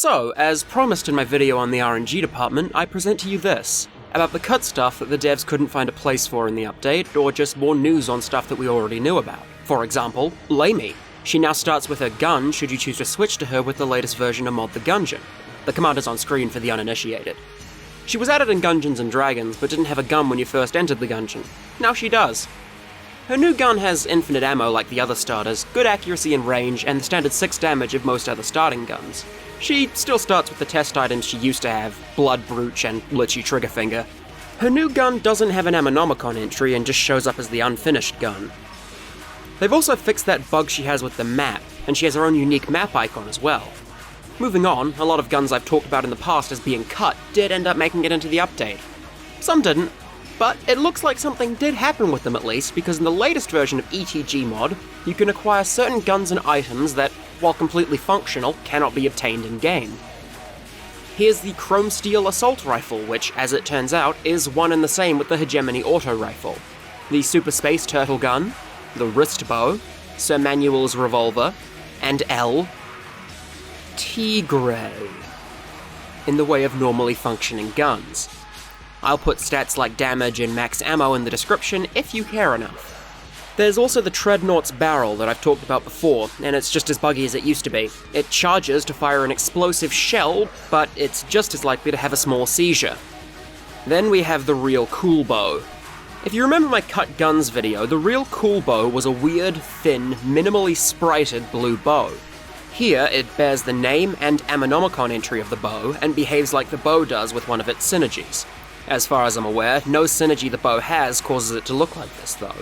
So, as promised in my video on the RNG department, I present to you this, about the cut stuff that the devs couldn't find a place for in the update, or just more news on stuff that we already knew about. For example, Lamey. She now starts with her gun should you choose to switch to her with the latest version of Enter the Gungeon. The command is on screen for the uninitiated. She was added in Dungeons & Dragons, but didn't have a gun when you first entered the Gungeon. Now she does. Her new gun has infinite ammo like the other starters, good accuracy and range, and the standard 6 damage of most other starting guns. She still starts with the test items she used to have, Blood Brooch and Lichy Triggerfinger. Her new gun doesn't have an Ammonomicon entry and just shows up as the unfinished gun. They've also fixed that bug she has with the map, and she has her own unique map icon as well. Moving on, a lot of guns I've talked about in the past as being cut did end up making it into the update. Some didn't, but it looks like something did happen with them at least, because in the latest version of ETG mod, you can acquire certain guns and items that, while completely functional, cannot be obtained in-game. Here's the Chrome Steel Assault Rifle, which, as it turns out, is one and the same with the Hegemony Auto Rifle. The Super Space Turtle Gun, the Wrist Bow, Sir Manuel's Revolver, and Tigre, in the way of normally functioning guns. I'll put stats like damage and max ammo in the description if you care enough. There's also the Treadnaught's Barrel that I've talked about before, and it's just as buggy as it used to be. It charges to fire an explosive shell, but it's just as likely to have a small seizure. Then we have the Real Cool Bow. If you remember my Cut Guns video, the Real Cool Bow was a weird, thin, minimally sprited blue bow. Here, it bears the name and Ammonomicon entry of the bow, and behaves like the bow does with one of its synergies. As far as I'm aware, no synergy the bow has causes it to look like this, though.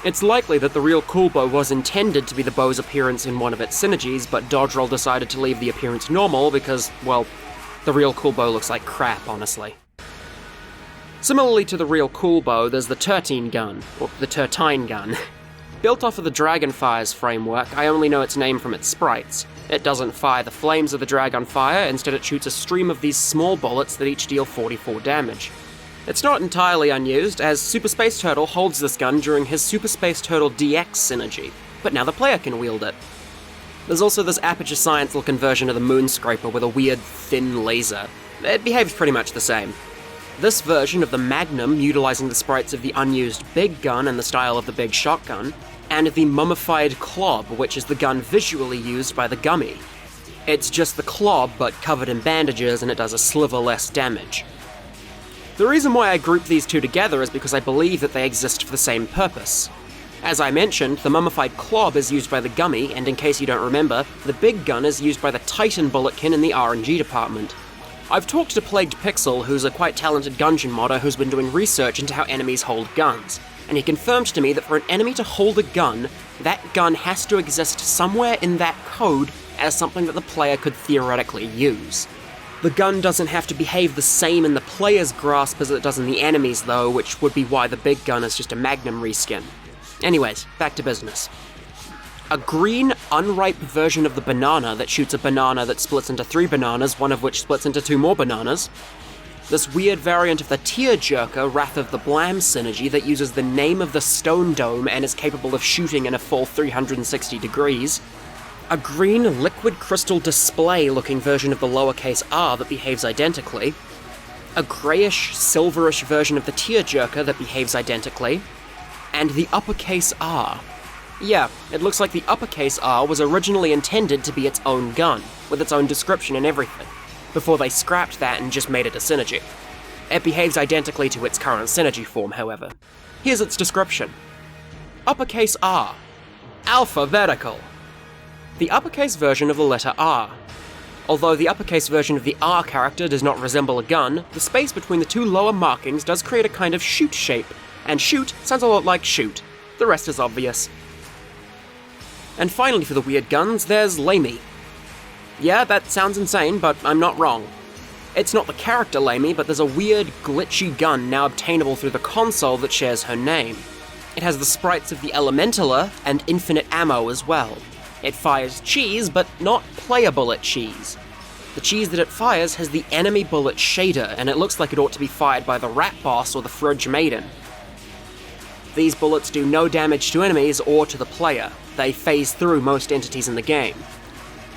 It's likely that the Real Cool Bow was intended to be the bow's appearance in one of its synergies, but Dodgerel decided to leave the appearance normal because, well, the Real Cool Bow looks like crap, honestly. Similarly to the Real Cool Bow, there's the Tertine Gun, or the Tertine Gun. Built off of the Dragonfire's framework, I only know its name from its sprites. It doesn't fire the flames of the Dragonfire, instead it shoots a stream of these small bullets that each deal 44 damage. It's not entirely unused, as Super Space Turtle holds this gun during his Super Space Turtle DX synergy, but now the player can wield it. There's also this Aperture Science-looking version of the Moonscraper with a weird, thin laser. It behaves pretty much the same. This version of the Magnum, utilizing the sprites of the Unused Big Gun and the style of the Big Shotgun, and the Mummified Clob, which is the gun visually used by the Gummy. It's just the Clob, but covered in bandages, and it does a sliver less damage. The reason why I group these two together is because I believe that they exist for the same purpose. As I mentioned, the Mummified Clob is used by the Gummy, and in case you don't remember, the Big Gun is used by the Titan Bulletkin in the RNG department. I've talked to Plagued Pixel, who's a quite talented Gungeon modder who's been doing research into how enemies hold guns, and he confirmed to me that for an enemy to hold a gun, that gun has to exist somewhere in that code as something that the player could theoretically use. The gun doesn't have to behave the same in the player's grasp as it does in the enemy's though, which would be why the Big Gun is just a Magnum reskin. Anyways, back to business. A green, unripe version of the banana that shoots a banana that splits into 3 bananas, one of which splits into 2 more bananas. This weird variant of the Tearjerker Wrath of the Blam synergy that uses the name of the Stone Dome and is capable of shooting in a full 360 degrees. A green liquid crystal display looking version of the lowercase r that behaves identically. A greyish, silverish version of the Tearjerker that behaves identically. And the uppercase R. Yeah, it looks like the uppercase R was originally intended to be its own gun, with its own description and everything, before they scrapped that and just made it a synergy. It behaves identically to its current synergy form, however. Here's its description. Uppercase R. Alphabetical. The uppercase version of the letter R. Although the uppercase version of the R character does not resemble a gun, the space between the 2 lower markings does create a kind of shoot shape, and shoot sounds a lot like shoot. The rest is obvious. And finally for the weird guns, there's Lamey. Yeah, that sounds insane, but I'm not wrong. It's not the character Lamey, but there's a weird, glitchy gun now obtainable through the console that shares her name. It has the sprites of the Elementaler and infinite ammo as well. It fires cheese, but not player bullet cheese. The cheese that it fires has the enemy bullet shader, and it looks like it ought to be fired by the Rat Boss or the Fridge Maiden. These bullets do no damage to enemies or to the player. They phase through most entities in the game.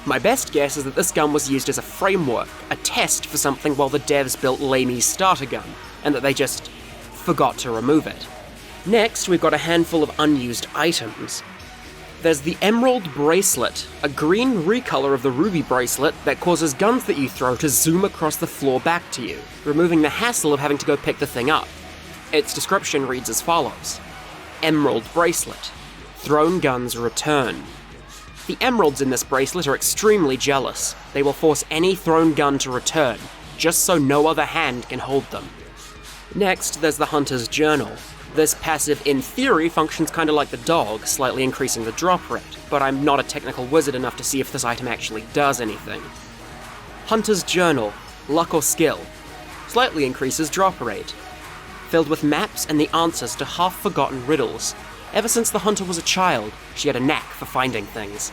My best guess is that this gun was used as a framework, a test for something while the devs built Lamey's starter gun, and that they just forgot to remove it. Next, we've got a handful of unused items. There's the Emerald Bracelet, a green recolor of the Ruby Bracelet that causes guns that you throw to zoom across the floor back to you, removing the hassle of having to go pick the thing up. Its description reads as follows: Emerald Bracelet. Thrown guns return. The emeralds in this bracelet are extremely jealous. They will force any thrown gun to return, just so no other hand can hold them. Next, there's the Hunter's Journal. This passive, in theory, functions kinda like the dog, slightly increasing the drop rate, but I'm not a technical wizard enough to see if this item actually does anything. Hunter's Journal, luck or skill, slightly increases drop rate. Filled with maps and the answers to half-forgotten riddles. Ever since the hunter was a child, she had a knack for finding things.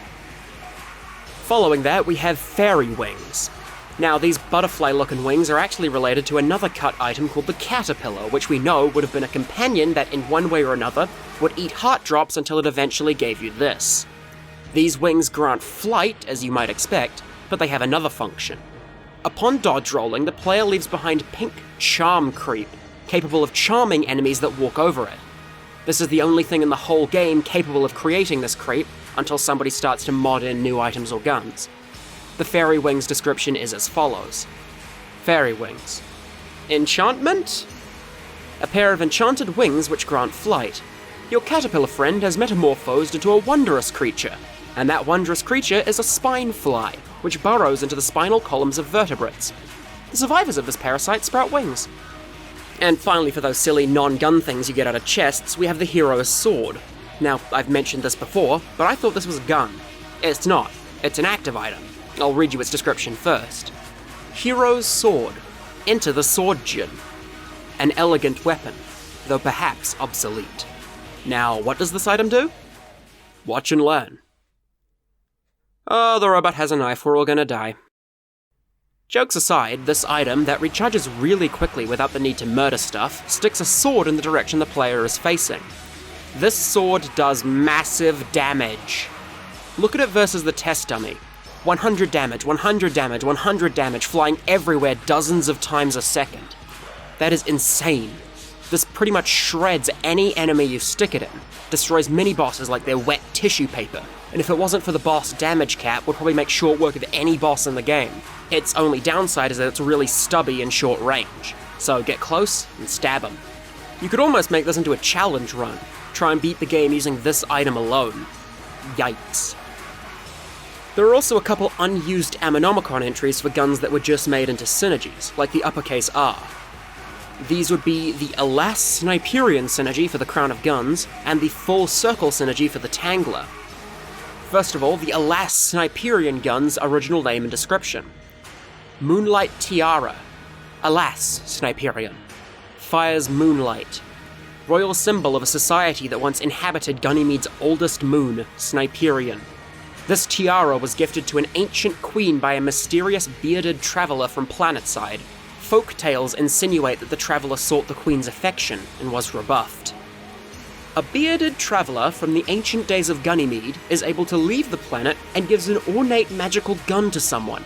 Following that, we have Fairy Wings. Now, these butterfly-looking wings are actually related to another cut item called the Caterpillar, which we know would have been a companion that, in one way or another, would eat heart drops until it eventually gave you this. These wings grant flight, as you might expect, but they have another function. Upon dodge rolling, the player leaves behind pink charm creep, capable of charming enemies that walk over it. This is the only thing in the whole game capable of creating this creep, until somebody starts to mod in new items or guns. The Fairy Wings description is as follows. Fairy Wings. Enchantment? A pair of enchanted wings which grant flight. Your caterpillar friend has metamorphosed into a wondrous creature, and that wondrous creature is a spine fly, which burrows into the spinal columns of vertebrates. The survivors of this parasite sprout wings. And finally, for those silly non-gun things you get out of chests, we have the Hero's Sword. Now, I've mentioned this before, but I thought this was a gun. It's not. It's an active item. I'll read you its description first. Hero's Sword. Enter the Gungeon. An elegant weapon, though perhaps obsolete. Now, what does this item do? Watch and learn. Oh, the robot has a knife, we're all gonna die. Jokes aside, this item, that recharges really quickly without the need to murder stuff, sticks a sword in the direction the player is facing. This sword does massive damage. Look at it versus the test dummy. 100 damage, 100 damage, 100 damage, flying everywhere dozens of times a second. That is insane. This pretty much shreds any enemy you stick it in, destroys mini-bosses like they're wet tissue paper, and if it wasn't for the boss damage cap, would probably make short work of any boss in the game. Its only downside is that it's really stubby and short range, so get close and stab them. You could almost make this into a challenge run, try and beat the game using this item alone. Yikes. There are also a couple unused Ammonomicon entries for guns that were just made into synergies, like the uppercase R. These would be the Alas Sniperian synergy for the Crown of Guns, and the Full Circle synergy for the Tangler. First of all, the Alas Sniperian gun's original name and description. Moonlight Tiara. Alas Sniperian. Fires moonlight. Royal symbol of a society that once inhabited Ganymede's oldest moon, Sniperian. This tiara was gifted to an ancient queen by a mysterious bearded traveler from planetside. Folk tales insinuate that the traveler sought the queen's affection and was rebuffed. A bearded traveler from the ancient days of Ganymede is able to leave the planet and gives an ornate magical gun to someone.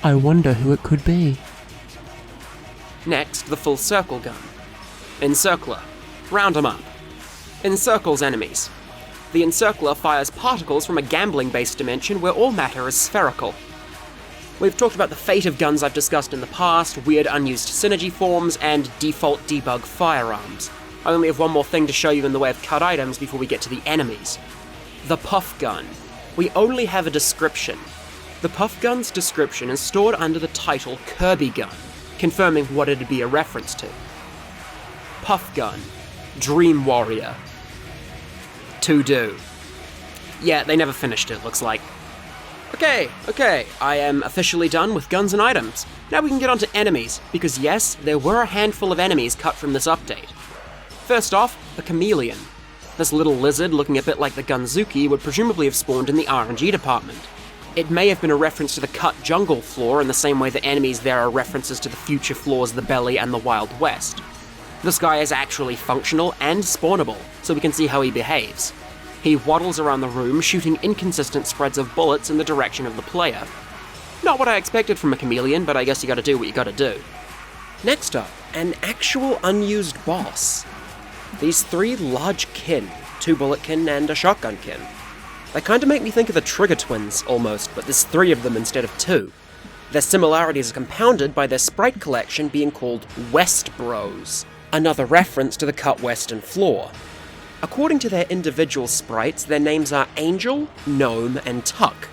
I wonder who it could be. Next, the Full Circle gun. Encircler. Round 'em up. Encircles enemies. The Encircler fires particles from a gambling-based dimension where all matter is spherical. We've talked about the fate of guns I've discussed in the past, weird unused synergy forms, and default debug firearms. I only have one more thing to show you in the way of cut items before we get to the enemies. The Puff Gun. We only have a description. The Puff Gun's description is stored under the title Kirby Gun, confirming what it'd be a reference to. Puff Gun. Dream Warrior. To do. Yeah, they never finished it, looks like. Okay, I am officially done with guns and items. Now we can get on to enemies, because yes, there were a handful of enemies cut from this update. First off, the Chameleon. This little lizard, looking a bit like the Gunzuki, would presumably have spawned in the RNG department. It may have been a reference to the cut jungle floor in the same way that enemies there are references to the future floors of the Belly and the Wild West. This guy is actually functional and spawnable, so we can see how he behaves. He waddles around the room, shooting inconsistent spreads of bullets in the direction of the player. Not what I expected from a chameleon, but I guess you gotta do what you gotta do. Next up, an actual unused boss. These 3 large kin, 2 bullet kin and a shotgun kin. They kinda make me think of the Trigger twins, almost, but there's 3 of them instead of 2. Their similarities are compounded by their Sprite collection being called West Bros, another reference to the cut western floor. According to their individual sprites, their names are Angel, Gnome, and Tuck.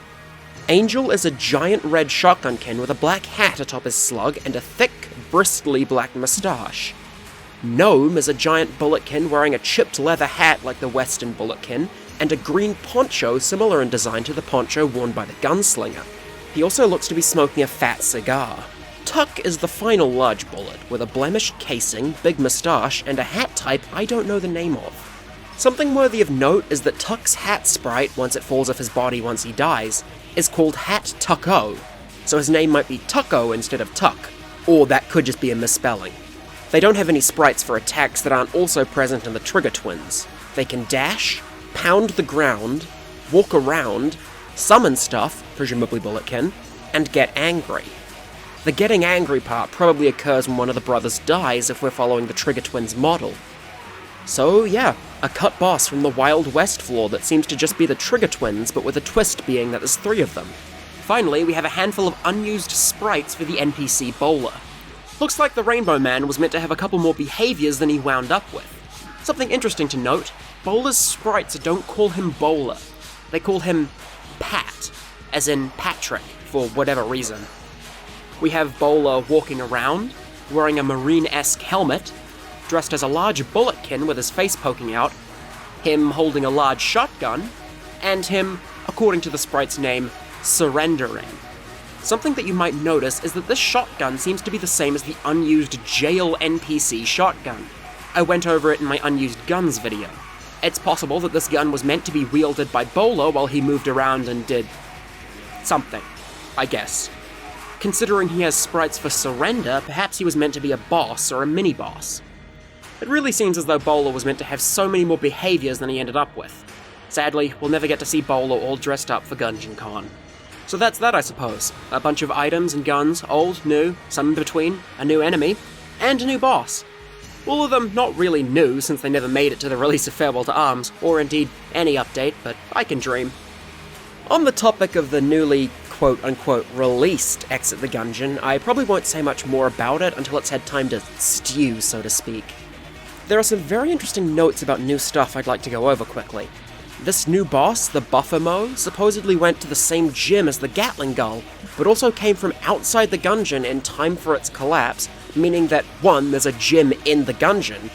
Angel is a giant red shotgun kin with a black hat atop his slug and a thick, bristly black moustache. Gnome is a giant bulletkin wearing a chipped leather hat like the western bulletkin, and a green poncho similar in design to the poncho worn by the gunslinger. He also looks to be smoking a fat cigar. Tuck is the final large bullet, with a blemished casing, big moustache, and a hat type I don't know the name of. Something worthy of note is that Tuck's hat sprite, once it falls off his body once he dies, is called Hat Tucko, so his name might be Tucko instead of Tuck, or that could just be a misspelling. They don't have any sprites for attacks that aren't also present in the Trigger twins. They can dash, pound the ground, walk around, summon stuff, presumably bulletkin, and get angry. The getting angry part probably occurs when one of the brothers dies if we're following the Trigger twins model. So yeah, a cut boss from the Wild West floor that seems to just be the Trigger twins, but with a twist being that there's 3 of them. Finally, we have a handful of unused sprites for the NPC Bowler. Looks like the Rainbow Man was meant to have a couple more behaviors than he wound up with. Something interesting to note, Bowler's sprites don't call him Bowler. They call him Pat, as in Patrick, for whatever reason. We have Bowler walking around, wearing a marine-esque helmet, dressed as a large bulletkin with his face poking out, him holding a large shotgun, and him, according to the sprite's name, surrendering. Something that you might notice is that this shotgun seems to be the same as the unused jail NPC shotgun. I went over it in my Unused Guns video. It's possible that this gun was meant to be wielded by Bowler while he moved around and did something, I guess. Considering he has sprites for surrender, perhaps he was meant to be a boss or a mini-boss. It really seems as though Bowler was meant to have so many more behaviors than he ended up with. Sadly, we'll never get to see Bowler all dressed up for Gungeon Con. So that's that, I suppose. A bunch of items and guns, old, new, some in between, a new enemy, and a new boss. All of them not really new, since they never made it to the release of Farewell to Arms, or indeed any update, but I can dream. On the topic of the newly quote-unquote released Exit the Gungeon, I probably won't say much more about it until it's had time to stew, so to speak. There are some very interesting notes about new stuff I'd like to go over quickly. This new boss, the Buffamo, supposedly went to the same gym as the Gatling Gull, but also came from outside the Gungeon in time for its collapse, meaning that 1, there's a gym in the Gungeon,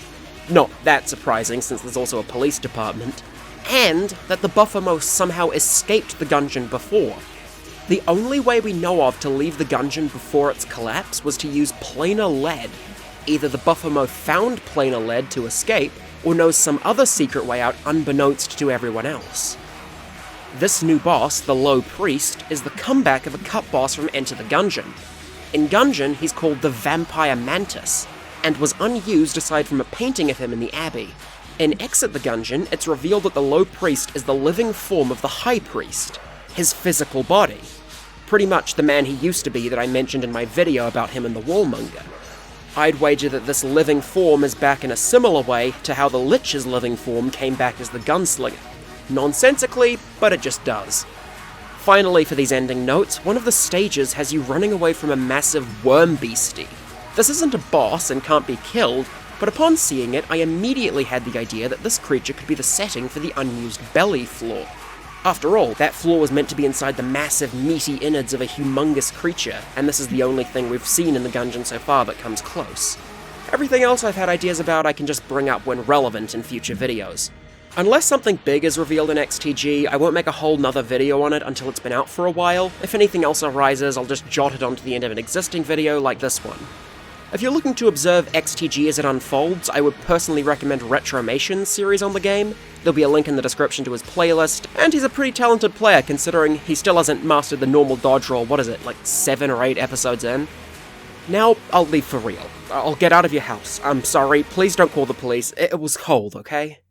not that surprising since there's also a police department, and that the Buffamo somehow escaped the Gungeon before. The only way we know of to leave the Gungeon before its collapse was to use planar lead. Either the Buffamo found planar lead to escape, or knows some other secret way out unbeknownst to everyone else. This new boss, the Low Priest, is the comeback of a cut boss from Enter the Gungeon. In Gungeon, he's called the Vampire Mantis, and was unused aside from a painting of him in the Abbey. In Exit the Gungeon, it's revealed that the Low Priest is the living form of the High Priest, his physical body. Pretty much the man he used to be that I mentioned in my video about him in the Warmonger. I'd wager that this living form is back in a similar way to how the Lich's living form came back as the Gunslinger. Nonsensically, but it just does. Finally, for these ending notes, one of the stages has you running away from a massive worm beastie. This isn't a boss and can't be killed, but upon seeing it, I immediately had the idea that this creature could be the setting for the unused belly floor. After all, that floor was meant to be inside the massive, meaty innards of a humongous creature, and this is the only thing we've seen in the Gungeon so far that comes close. Everything else I've had ideas about I can just bring up when relevant in future videos. Unless something big is revealed in XTG, I won't make a whole nother video on it until it's been out for a while. If anything else arises, I'll just jot it onto the end of an existing video like this one. If you're looking to observe XTG as it unfolds, I would personally recommend Retromation's series on the game. There'll be a link in the description to his playlist, and he's a pretty talented player considering he still hasn't mastered the normal dodge roll, like 7 or 8 episodes in? Now, I'll leave for real. I'll get out of your house. I'm sorry, please don't call the police. It was cold, okay?